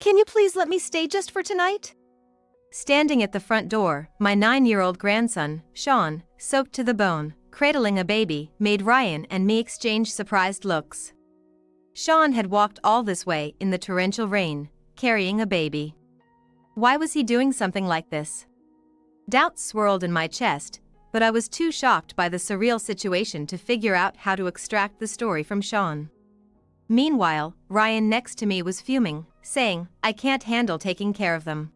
Can you please let me stay just for tonight? Standing at the front door, my 9-year-old grandson, Sean, soaked to the bone, cradling a baby, made Ryan and me exchange surprised looks. Sean had walked all this way in the torrential rain, carrying a baby. Why was he doing something like this? Doubts swirled in my chest, but I was too shocked by the surreal situation to figure out how to extract the story from Sean. Meanwhile, Ryan next to me was fuming, saying, "I can't handle taking care of them."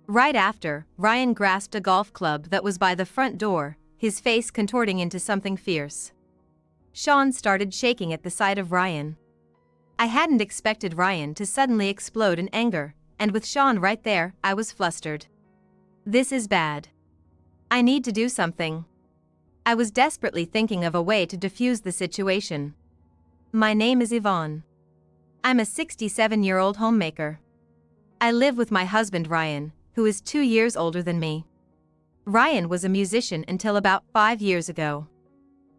Right after, Ryan grasped a golf club that was by the front door, his face contorting into something fierce. Sean started shaking at the sight of Ryan. I hadn't expected Ryan to suddenly explode in anger, and with Sean right there, I was flustered. This is bad. I need to do something. I was desperately thinking of a way to defuse the situation. My name is Yvonne. I'm a 67-year-old homemaker. I live with my husband Ryan, who is 2 years older than me. Ryan was a musician until about 5 years ago.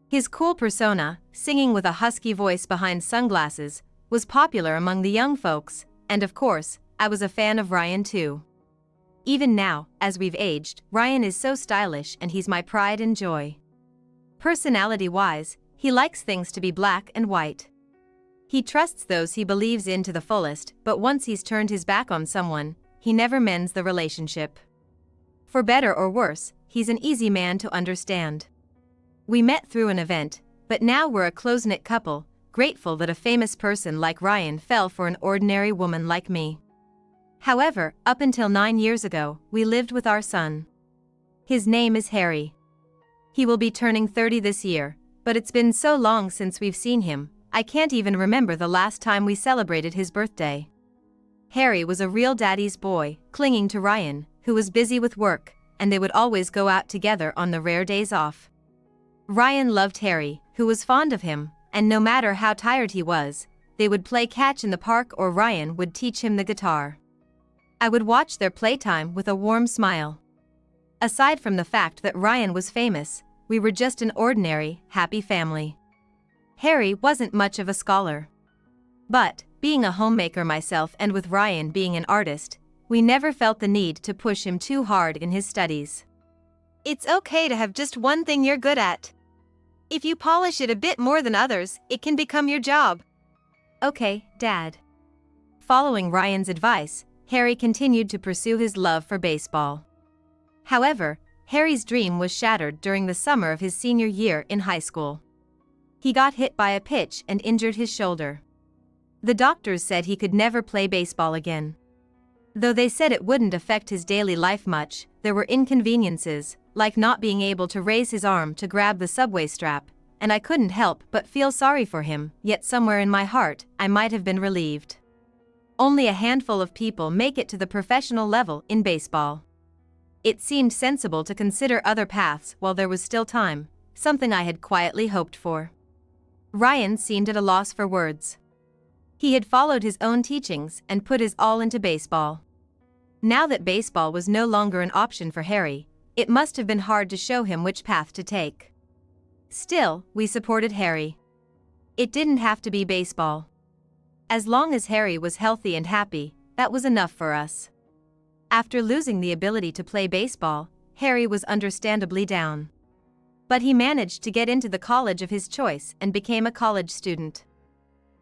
His cool persona, singing with a husky voice behind sunglasses, was popular among the young folks, and of course, I was a fan of Ryan too. Even now, as we've aged, Ryan is so stylish and he's my pride and joy. Personality-wise, he likes things to be black and white. He trusts those he believes in to the fullest, but once he's turned his back on someone, he never mends the relationship. For better or worse, he's an easy man to understand. We met through an event, but now we're a close-knit couple, grateful that a famous person like Ryan fell for an ordinary woman like me. However, up until 9 years ago, we lived with our son. His name is Harry. He will be turning 30 this year, but it's been so long since we've seen him, I can't even remember the last time we celebrated his birthday. Harry was a real daddy's boy, clinging to Ryan, who was busy with work, and they would always go out together on the rare days off. Ryan loved Harry, who was fond of him, and no matter how tired he was, they would play catch in the park or Ryan would teach him the guitar. I would watch their playtime with a warm smile. Aside from the fact that Ryan was famous, we were just an ordinary, happy family. Harry wasn't much of a scholar. But, being a homemaker myself and with Ryan being an artist, we never felt the need to push him too hard in his studies. It's okay to have just one thing you're good at. If you polish it a bit more than others, it can become your job. Okay, Dad. Following Ryan's advice, Harry continued to pursue his love for baseball. However, Harry's dream was shattered during the summer of his senior year in high school. He got hit by a pitch and injured his shoulder. The doctors said he could never play baseball again. Though they said it wouldn't affect his daily life much, there were inconveniences, like not being able to raise his arm to grab the subway strap, and I couldn't help but feel sorry for him, yet somewhere in my heart, I might have been relieved. Only a handful of people make it to the professional level in baseball. It seemed sensible to consider other paths while there was still time, something I had quietly hoped for. Ryan seemed at a loss for words. He had followed his own teachings and put his all into baseball. Now that baseball was no longer an option for Harry, it must have been hard to show him which path to take. Still, we supported Harry. It didn't have to be baseball. As long as Harry was healthy and happy, that was enough for us. After losing the ability to play baseball, Harry was understandably down. But he managed to get into the college of his choice and became a college student.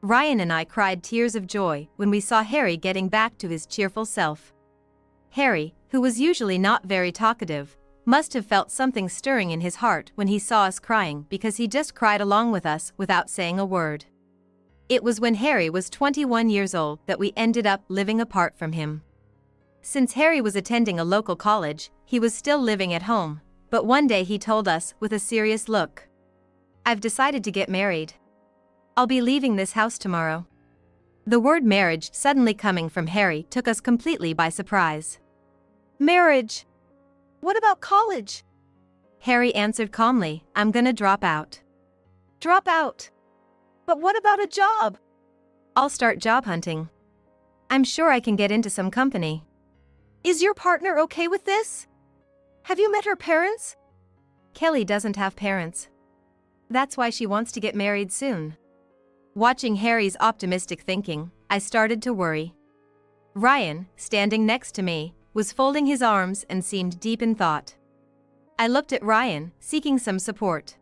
Ryan and I cried tears of joy when we saw Harry getting back to his cheerful self. Harry, who was usually not very talkative, must have felt something stirring in his heart when he saw us crying because he just cried along with us without saying a word. It was when Harry was 21 years old that we ended up living apart from him. Since Harry was attending a local college, he was still living at home, but one day he told us with a serious look, "I've decided to get married. I'll be leaving this house tomorrow." The word marriage suddenly coming from Harry took us completely by surprise. "Marriage? What about college?" Harry answered calmly, "I'm gonna drop out." "Drop out? But what about a job?" "I'll start job hunting. I'm sure I can get into some company." "Is your partner okay with this? Have you met her parents?" "Kelly doesn't have parents. That's why she wants to get married soon." Watching Harry's optimistic thinking, I started to worry. Ryan, standing next to me, was folding his arms and seemed deep in thought. I looked at Ryan, seeking some support.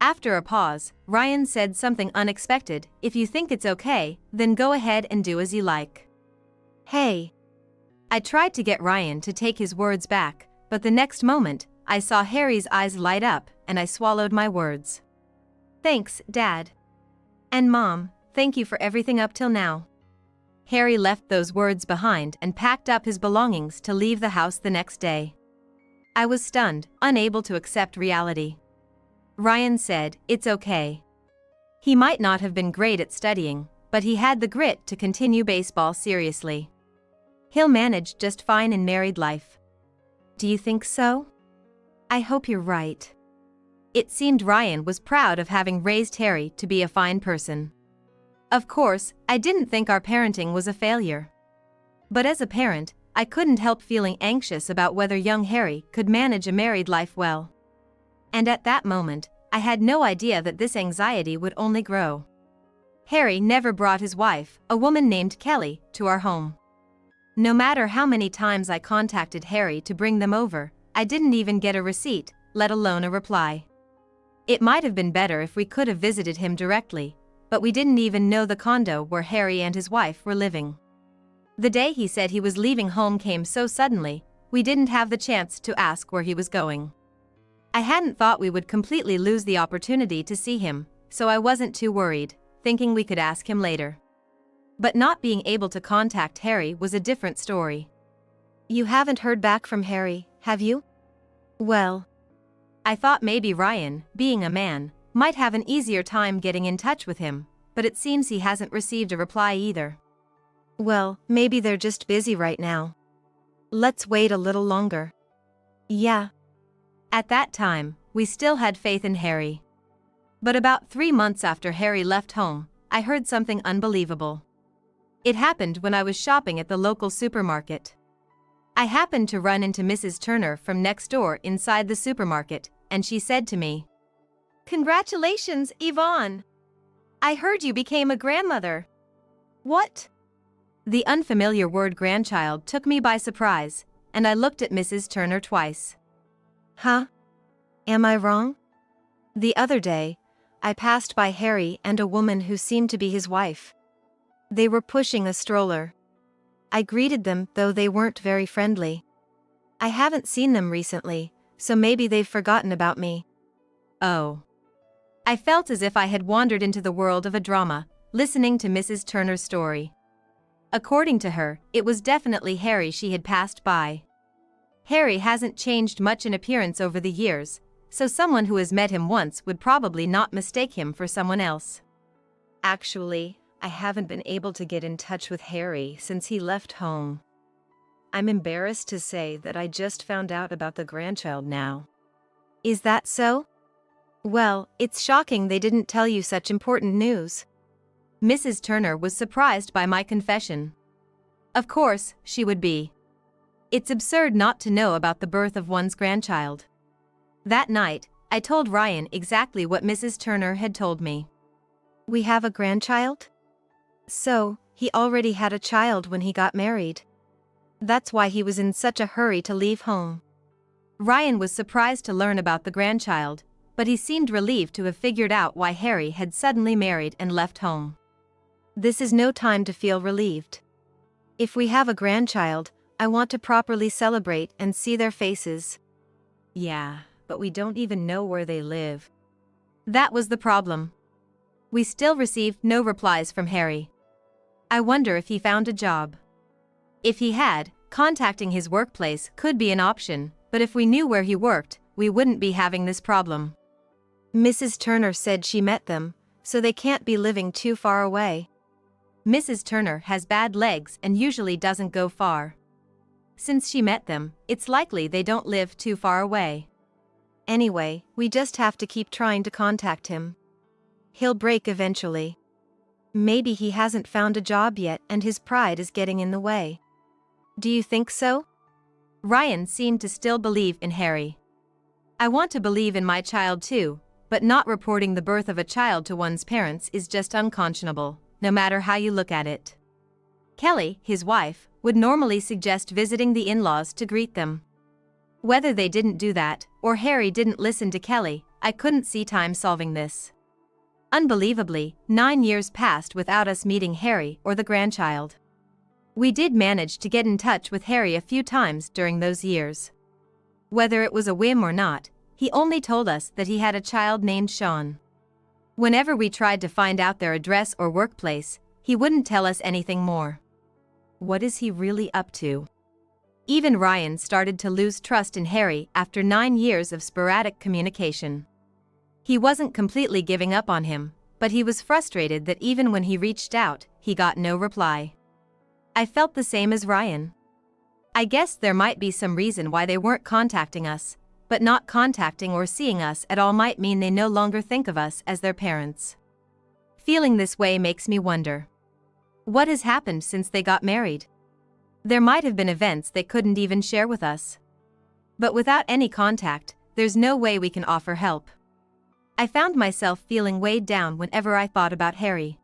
After a pause, Ryan said something unexpected. "If you think it's okay, then go ahead and do as you like." "Hey." I tried to get Ryan to take his words back, but the next moment, I saw Harry's eyes light up, and I swallowed my words. "Thanks, Dad. And Mom, thank you for everything up till now." Harry left those words behind and packed up his belongings to leave the house the next day. I was stunned, unable to accept reality. Ryan said, "It's okay." He might not have been great at studying, but he had the grit to continue baseball seriously. He'll manage just fine in married life. Do you think so? I hope you're right. It seemed Ryan was proud of having raised Harry to be a fine person. Of course, I didn't think our parenting was a failure. But as a parent, I couldn't help feeling anxious about whether young Harry could manage a married life well. And at that moment, I had no idea that this anxiety would only grow. Harry never brought his wife, a woman named Kelly, to our home. No matter how many times I contacted Harry to bring them over, I didn't even get a receipt, let alone a reply. It might have been better if we could have visited him directly, but we didn't even know the condo where Harry and his wife were living. The day he said he was leaving home came so suddenly, we didn't have the chance to ask where he was going. I hadn't thought we would completely lose the opportunity to see him, so I wasn't too worried, thinking we could ask him later. But not being able to contact Harry was a different story. "You haven't heard back from Harry, have you?" "Well, I thought maybe Ryan, being a man, might have an easier time getting in touch with him, but it seems he hasn't received a reply either." "Well, maybe they're just busy right now. Let's wait a little longer." "Yeah." At that time, we still had faith in Harry. But about 3 months after Harry left home, I heard something unbelievable. It happened when I was shopping at the local supermarket. I happened to run into Mrs. Turner from next door inside the supermarket, and she said to me, "Congratulations, Yvonne! I heard you became a grandmother." "What?" The unfamiliar word grandchild took me by surprise, and I looked at Mrs. Turner twice. "Huh? Am I wrong?" "The other day, I passed by Harry and a woman who seemed to be his wife. They were pushing a stroller. I greeted them, though they weren't very friendly. I haven't seen them recently, so maybe they've forgotten about me." Oh. I felt as if I had wandered into the world of a drama, listening to Mrs. Turner's story. According to her, it was definitely Harry she had passed by. Harry hasn't changed much in appearance over the years, so someone who has met him once would probably not mistake him for someone else. "Actually, I haven't been able to get in touch with Harry since he left home. I'm embarrassed to say that I just found out about the grandchild now." "Is that so? Well, it's shocking they didn't tell you such important news." Mrs. Turner was surprised by my confession. Of course, she would be. It's absurd not to know about the birth of one's grandchild. That night, I told Ryan exactly what Mrs. Turner had told me. "We have a grandchild? So, he already had a child when he got married. That's why he was in such a hurry to leave home." Ryan was surprised to learn about the grandchild, but he seemed relieved to have figured out why Harry had suddenly married and left home. "This is no time to feel relieved. If we have a grandchild, I want to properly celebrate and see their faces." "Yeah, but we don't even know where they live." That was the problem. We still received no replies from Harry. I wonder if he found a job. If he had, contacting his workplace could be an option, but if we knew where he worked, we wouldn't be having this problem. Mrs. Turner said she met them, so they can't be living too far away. Mrs. Turner has bad legs and usually doesn't go far. Since she met them, it's likely they don't live too far away. Anyway, we just have to keep trying to contact him. He'll break eventually. Maybe he hasn't found a job yet and his pride is getting in the way. Do you think so? Ryan seemed to still believe in Harry. I want to believe in my child too, but not reporting the birth of a child to one's parents is just unconscionable, no matter how you look at it. Kelly, his wife, would normally suggest visiting the in-laws to greet them. Whether they didn't do that, or Harry didn't listen to Kelly, I couldn't see time solving this. Unbelievably, 9 years passed without us meeting Harry or the grandchild. We did manage to get in touch with Harry a few times during those years. Whether it was a whim or not, he only told us that he had a child named Sean. Whenever we tried to find out their address or workplace, he wouldn't tell us anything more. What is he really up to? Even Ryan started to lose trust in Harry after 9 years of sporadic communication. He wasn't completely giving up on him, but he was frustrated that even when he reached out, he got no reply. I felt the same as Ryan. I guess there might be some reason why they weren't contacting us, but not contacting or seeing us at all might mean they no longer think of us as their parents. Feeling this way makes me wonder. What has happened since they got married? There might have been events they couldn't even share with us. But without any contact, there's no way we can offer help. I found myself feeling weighed down whenever I thought about Harry.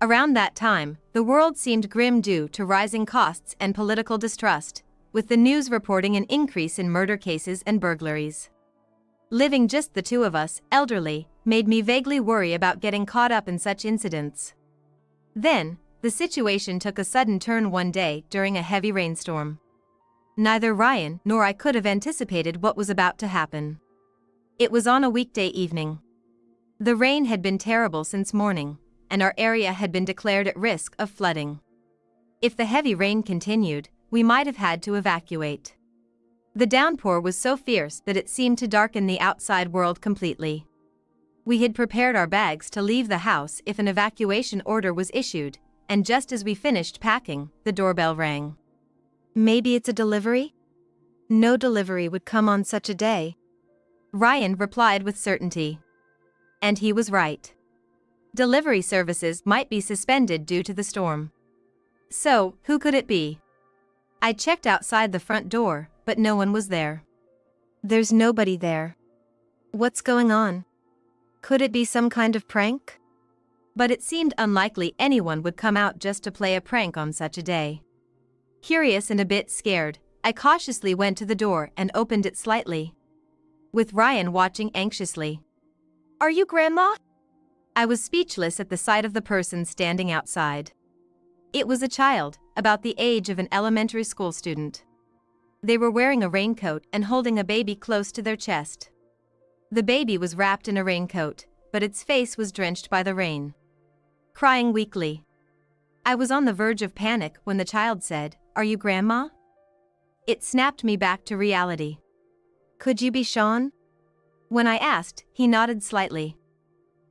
Around that time, the world seemed grim due to rising costs and political distrust, with the news reporting an increase in murder cases and burglaries. Living just the two of us, elderly, made me vaguely worry about getting caught up in such incidents. Then, the situation took a sudden turn one day during a heavy rainstorm. Neither Ryan nor I could have anticipated what was about to happen. It was on a weekday evening. The rain had been terrible since morning, and our area had been declared at risk of flooding. If the heavy rain continued, we might have had to evacuate. The downpour was so fierce that it seemed to darken the outside world completely. We had prepared our bags to leave the house if an evacuation order was issued, and just as we finished packing, the doorbell rang. Maybe it's a delivery? No delivery would come on such a day, Ryan replied with certainty. And he was right. Delivery services might be suspended due to the storm. So, who could it be? I checked outside the front door, but no one was there. There's nobody there. What's going on? Could it be some kind of prank? But it seemed unlikely anyone would come out just to play a prank on such a day. Curious and a bit scared, I cautiously went to the door and opened it slightly, with Ryan watching anxiously. Are you Grandma? I was speechless at the sight of the person standing outside. It was a child, about the age of an elementary school student. They were wearing a raincoat and holding a baby close to their chest. The baby was wrapped in a raincoat, but its face was drenched by the rain, crying weakly. I was on the verge of panic when the child said, "Are you Grandma?" It snapped me back to reality. Could you be Sean? When I asked, he nodded slightly.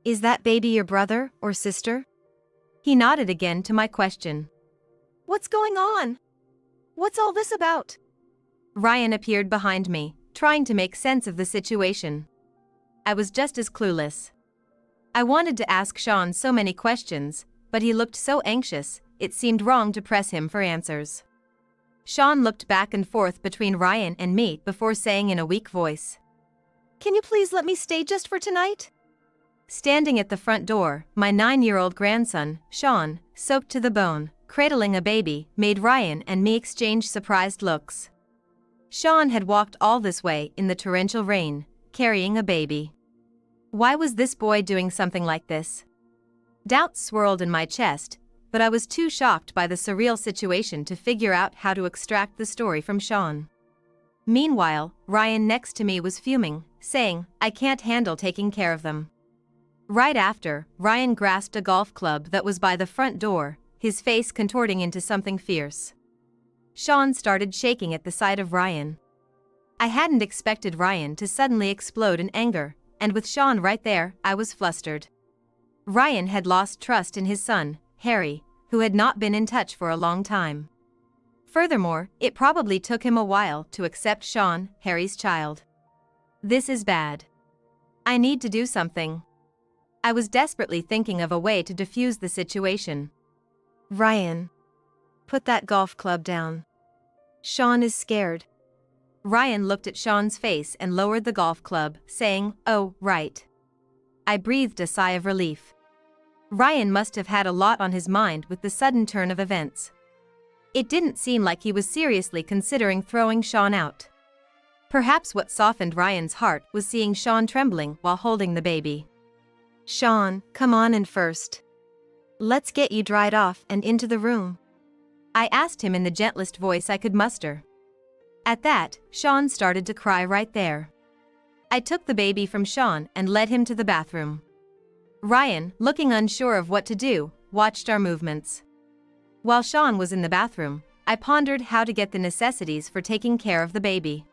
Is that baby your brother or sister? He nodded again to my question. What's going on? What's all this about? Ryan appeared behind me, trying to make sense of the situation. I was just as clueless. I wanted to ask Sean so many questions, but he looked so anxious, it seemed wrong to press him for answers. Sean looked back and forth between Ryan and me before saying in a weak voice, "Can you please let me stay just for tonight?" Standing at the front door, my 9-year-old grandson, Sean, soaked to the bone, cradling a baby, made Ryan and me exchange surprised looks. Sean had walked all this way in the torrential rain, carrying a baby. Why was this boy doing something like this? Doubts swirled in my chest, but I was too shocked by the surreal situation to figure out how to extract the story from Sean. Meanwhile, Ryan next to me was fuming, saying, "I can't handle taking care of them." Right after, Ryan grasped a golf club that was by the front door, his face contorting into something fierce. Sean started shaking at the sight of Ryan. I hadn't expected Ryan to suddenly explode in anger, and with Sean right there, I was flustered. Ryan had lost trust in his son, Harry, who had not been in touch for a long time. Furthermore, it probably took him a while to accept Sean, Harry's child. This is bad. I need to do something. I was desperately thinking of a way to defuse the situation. Ryan, put that golf club down. Sean is scared. Ryan looked at Sean's face and lowered the golf club, saying, "Oh, right." I breathed a sigh of relief. Ryan must have had a lot on his mind with the sudden turn of events. It didn't seem like he was seriously considering throwing Sean out. Perhaps what softened Ryan's heart was seeing Sean trembling while holding the baby. "Sean, come on in first. Let's get you dried off and into the room," I asked him in the gentlest voice I could muster. At that, Sean started to cry right there. I took the baby from Sean and led him to the bathroom. Ryan, looking unsure of what to do, watched our movements. While Sean was in the bathroom, I pondered how to get the necessities for taking care of the baby.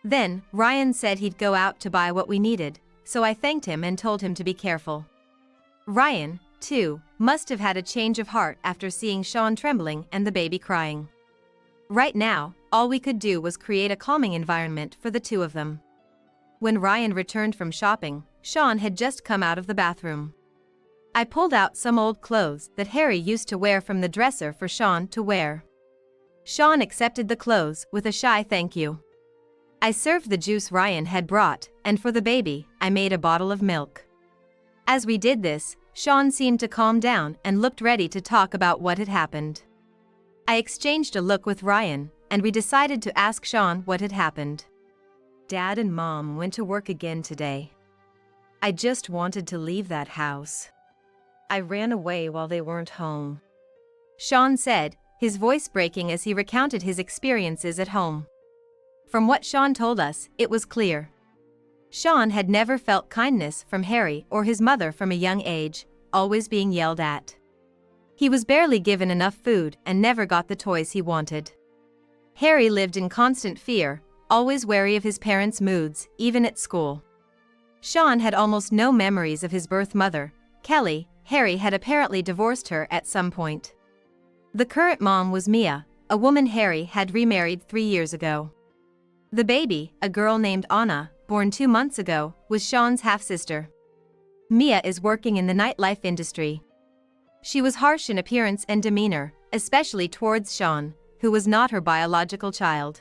Then, Ryan said he'd go out to buy what we needed, so I thanked him and told him to be careful. Ryan, too, must have had a change of heart after seeing Sean trembling and the baby crying. Right now, all we could do was create a calming environment for the two of them. When Ryan returned from shopping, Sean had just come out of the bathroom. I pulled out some old clothes that Harry used to wear from the dresser for Sean to wear. Sean accepted the clothes with a shy thank you. I served the juice Ryan had brought, and for the baby, I made a bottle of milk. As we did this, Sean seemed to calm down and looked ready to talk about what had happened. I exchanged a look with Ryan, and we decided to ask Sean what had happened. "Dad and Mom went to work again today. I just wanted to leave that house. I ran away while they weren't home," Sean said, his voice breaking as he recounted his experiences at home. From what Sean told us, it was clear. Sean had never felt kindness from Harry or his mother from a young age, always being yelled at. He was barely given enough food and never got the toys he wanted. Harry lived in constant fear, always wary of his parents' moods, even at school. Sean had almost no memories of his birth mother, Kelly. Harry had apparently divorced her at some point. The current mom was Mia, a woman Harry had remarried 3 years ago. The baby, a girl named Anna, born 2 months ago, was Sean's half-sister. Mia is working in the nightlife industry. She was harsh in appearance and demeanor, especially towards Sean, who was not her biological child.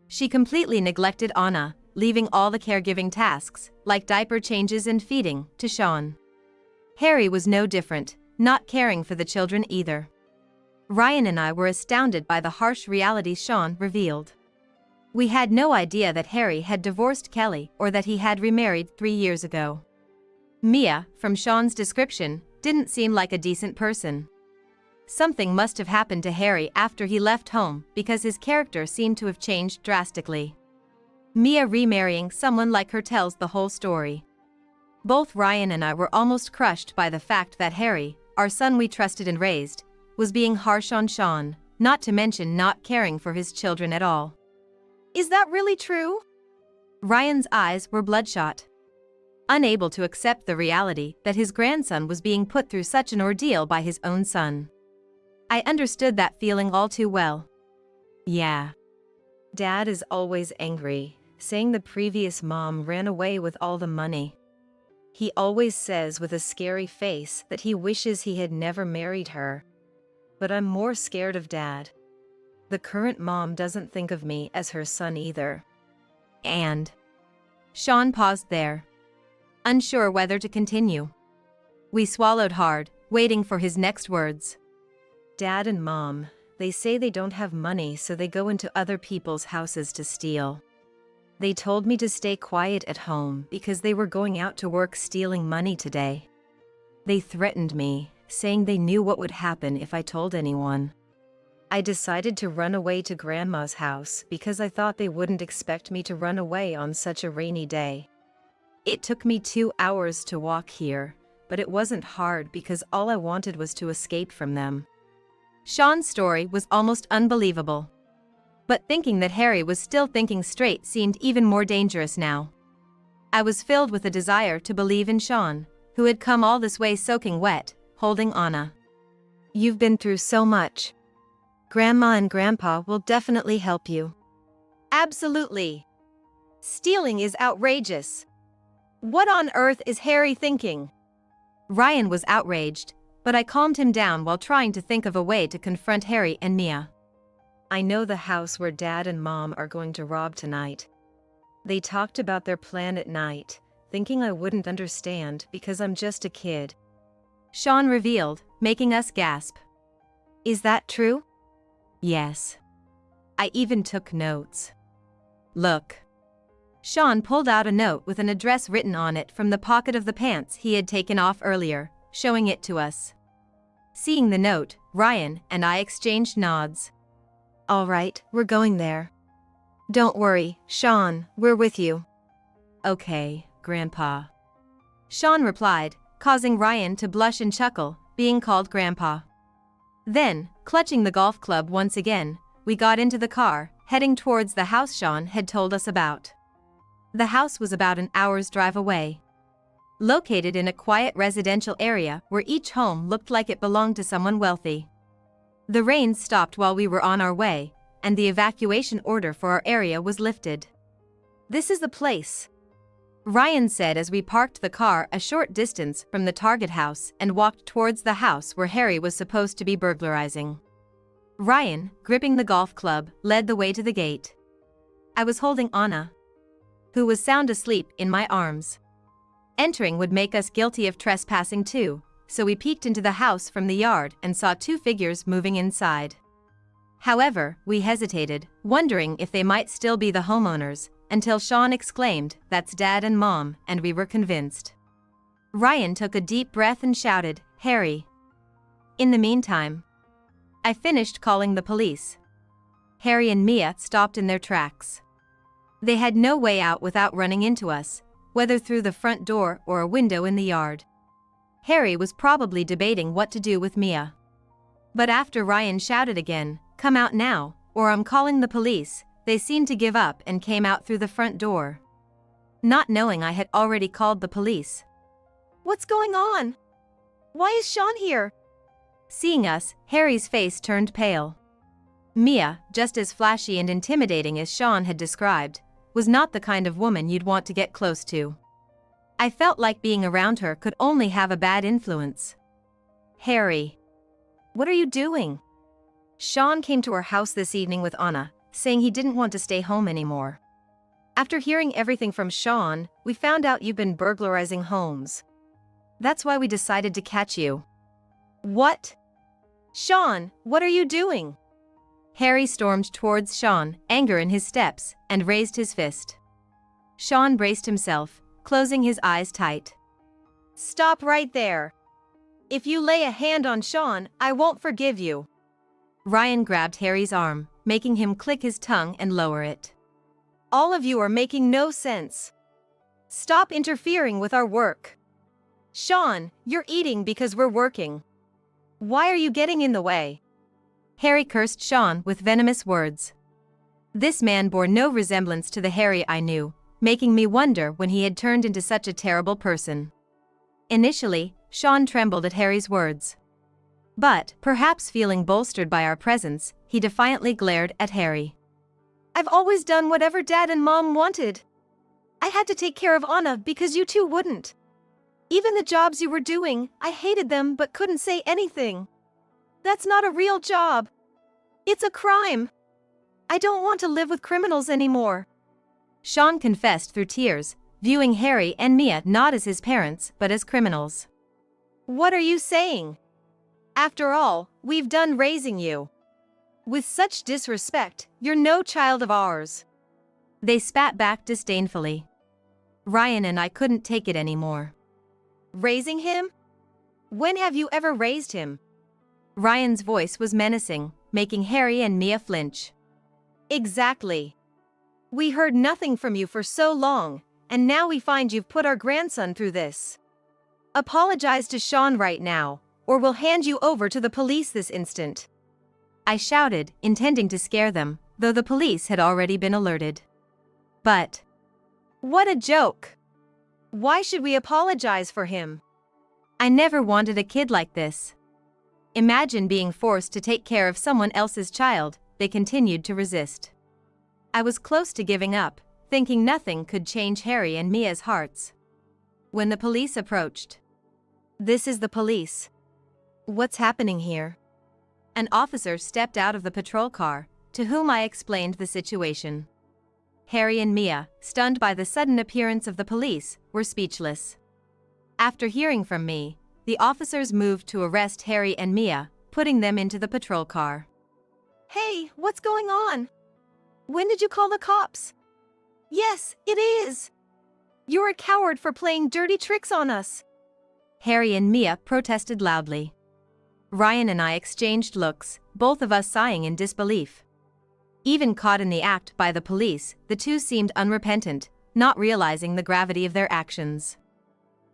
She completely neglected Anna, leaving all the caregiving tasks, like diaper changes and feeding, to Sean. Harry was no different, not caring for the children either. Ryan and I were astounded by the harsh reality Sean revealed. We had no idea that Harry had divorced Kelly or that he had remarried 3 years ago. Mia, from Sean's description, didn't seem like a decent person. Something must have happened to Harry after he left home because his character seemed to have changed drastically. Mia remarrying someone like her tells the whole story. Both Ryan and I were almost crushed by the fact that Harry, our son we trusted and raised, was being harsh on Sean, not to mention not caring for his children at all. "Is that really true?" Ryan's eyes were bloodshot. Unable to accept the reality that his grandson was being put through such an ordeal by his own son. I understood that feeling all too well. "Yeah. Dad is always angry, saying the previous mom ran away with all the money. He always says with a scary face that he wishes he had never married her. But I'm more scared of Dad. The current mom doesn't think of me as her son either." And Sean paused there, unsure whether to continue. We swallowed hard, waiting for his next words. "Dad and Mom, they say they don't have money, so they go into other people's houses to steal. They told me to stay quiet at home because they were going out to work stealing money today. They threatened me, saying they knew what would happen if I told anyone. I decided to run away to Grandma's house because I thought they wouldn't expect me to run away on such a rainy day. It took me 2 hours to walk here, but it wasn't hard because all I wanted was to escape from them." Sean's story was almost unbelievable. But thinking that Harry was still thinking straight seemed even more dangerous now. I was filled with a desire to believe in Sean, who had come all this way soaking wet, holding Anna. "You've been through so much. Grandma and Grandpa will definitely help you." "Absolutely. Stealing is outrageous. What on earth is Harry thinking?" Ryan was outraged, but I calmed him down while trying to think of a way to confront Harry and Mia. "I know the house where Dad and Mom are going to rob tonight. They talked about their plan at night, thinking I wouldn't understand because I'm just a kid," Sean revealed, making us gasp. "Is that true?" Yes. I even took notes. Look. Sean pulled out a note with an address written on it from the pocket of the pants he had taken off earlier, showing it to us. Seeing the note, Ryan and I exchanged nods. All right, we're going there. Don't worry, Sean, we're with you. Okay, Grandpa. Sean replied, causing Ryan to blush and chuckle, being called Grandpa. Then, clutching the golf club once again, we got into the car, heading towards the house Sean had told us about. The house was about an hour's drive away. Located in a quiet residential area where each home looked like it belonged to someone wealthy. The rain stopped while we were on our way, and the evacuation order for our area was lifted. This is the place, Ryan said as we parked the car a short distance from the target house and walked towards the house where Harry was supposed to be burglarizing. Ryan, gripping the golf club, led the way to the gate. I was holding Anna, who was sound asleep, in my arms. Entering would make us guilty of trespassing too, so we peeked into the house from the yard and saw two figures moving inside. However, we hesitated, wondering if they might still be the homeowners, until Sean exclaimed, "That's Dad and Mom," and we were convinced. Ryan took a deep breath and shouted, "Harry." In the meantime, I finished calling the police. Harry and Mia stopped in their tracks. They had no way out without running into us, whether through the front door or a window in the yard. Harry was probably debating what to do with Mia. But after Ryan shouted again, "Come out now, or I'm calling the police," they seemed to give up and came out through the front door. Not knowing I had already called the police. "What's going on? Why is Sean here?" Seeing us, Harry's face turned pale. Mia, just as flashy and intimidating as Sean had described, was not the kind of woman you'd want to get close to. I felt like being around her could only have a bad influence. "Harry, what are you doing?" Sean came to our house this evening with Anna, saying he didn't want to stay home anymore. "After hearing everything from Sean, we found out you've been burglarizing homes. That's why we decided to catch you." "What? Sean, what are you doing?" Harry stormed towards Sean, anger in his steps, and raised his fist. Sean braced himself, closing his eyes tight. "Stop right there. If you lay a hand on Sean, I won't forgive you." Ryan grabbed Harry's arm, making him click his tongue and lower it. "All of you are making no sense. Stop interfering with our work. Sean, you're eating because we're working. Why are you getting in the way?" Harry cursed Sean with venomous words. This man bore no resemblance to the Harry I knew, making me wonder when he had turned into such a terrible person. Initially, Sean trembled at Harry's words. But, perhaps feeling bolstered by our presence, he defiantly glared at Harry. "I've always done whatever Dad and Mom wanted. I had to take care of Anna because you two wouldn't. Even the jobs you were doing, I hated them but couldn't say anything. That's not a real job. It's a crime. I don't want to live with criminals anymore." Sean confessed through tears, viewing Harry and Mia not as his parents but as criminals. "What are you saying? After all, we've done raising you. With such disrespect, you're no child of ours." They spat back disdainfully. Ryan and I couldn't take it anymore. "Raising him? When have you ever raised him?" Ryan's voice was menacing, making Harry and Mia flinch. "Exactly. We heard nothing from you for so long, and now we find you've put our grandson through this. Apologize to Sean right now, or we'll hand you over to the police this instant." I shouted, intending to scare them, though the police had already been alerted. But what a joke! Why should we apologize for him? I never wanted a kid like this. Imagine being forced to take care of someone else's child. They continued to resist. I was close to giving up, thinking nothing could change Harry and Mia's hearts. When the police approached. "This is the police. What's happening here?" An officer stepped out of the patrol car, to whom I explained the situation. Harry and Mia, stunned by the sudden appearance of the police, were speechless. After hearing from me, the officers moved to arrest Harry and Mia, putting them into the patrol car. Hey, what's going on? When did you call the cops? Yes, it is. You're a coward for playing dirty tricks on us. Harry and Mia protested loudly. Ryan and I exchanged looks, both of us sighing in disbelief. Even caught in the act by the police, the two seemed unrepentant, not realizing the gravity of their actions.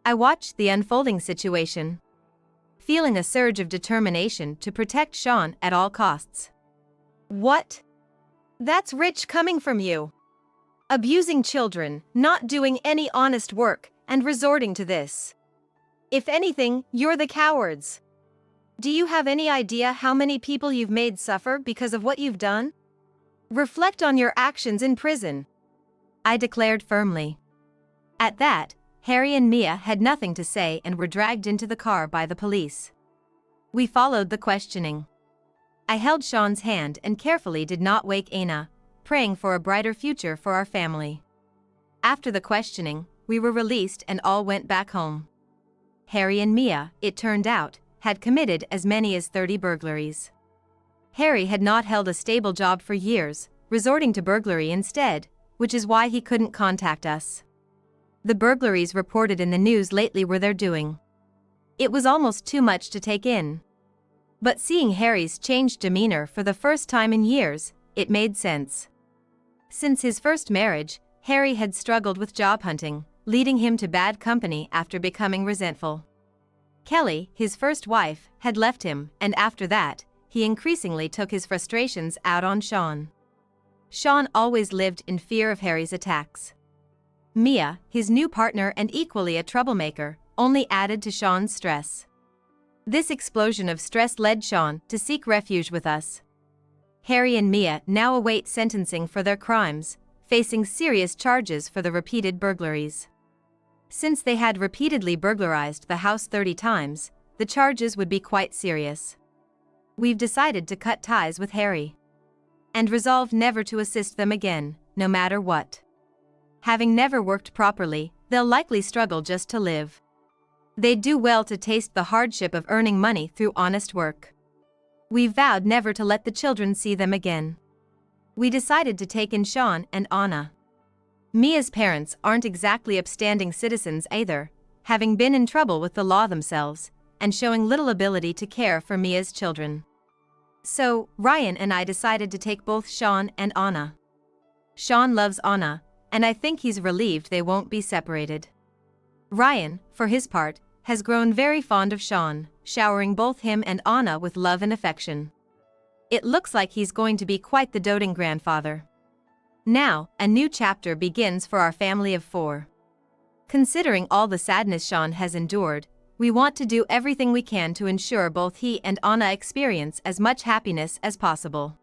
I watched the unfolding situation, feeling a surge of determination to protect Sean at all costs. What? That's rich coming from you. Abusing children, not doing any honest work, and resorting to this. If anything, you're the cowards. Do you have any idea how many people you've made suffer because of what you've done? Reflect on your actions in prison, I declared firmly. At that, Harry and Mia had nothing to say and were dragged into the car by the police. We followed the questioning. I held Sean's hand and carefully did not wake Aina, praying for a brighter future for our family. After the questioning, we were released and all went back home. Harry and Mia, it turned out, had committed as many as 30 burglaries. Harry had not held a stable job for years, resorting to burglary instead, which is why he couldn't contact us. The burglaries reported in the news lately were their doing. It was almost too much to take in. But seeing Harry's changed demeanor for the first time in years, it made sense. Since his first marriage, Harry had struggled with job hunting, leading him to bad company after becoming resentful. Kelly, his first wife, had left him, and after that, he increasingly took his frustrations out on Sean. Sean always lived in fear of Harry's attacks. Mia, his new partner and equally a troublemaker, only added to Sean's stress. This explosion of stress led Sean to seek refuge with us. Harry and Mia now await sentencing for their crimes, facing serious charges for the repeated burglaries. Since they had repeatedly burglarized the house 30 times, the charges would be quite serious. We've decided to cut ties with Harry and resolved never to assist them again, no matter what. Having never worked properly, they'll likely struggle just to live. They'd do well to taste the hardship of earning money through honest work. We vowed never to let the children see them again. We decided to take in Sean and Anna. Mia's parents aren't exactly upstanding citizens either, having been in trouble with the law themselves, and showing little ability to care for Mia's children. So, Ryan and I decided to take both Sean and Anna. Sean loves Anna, and I think he's relieved they won't be separated. Ryan, for his part, has grown very fond of Sean, showering both him and Anna with love and affection. It looks like he's going to be quite the doting grandfather. Now, a new chapter begins for our family of 4. Considering all the sadness Sean has endured, we want to do everything we can to ensure both he and Anna experience as much happiness as possible.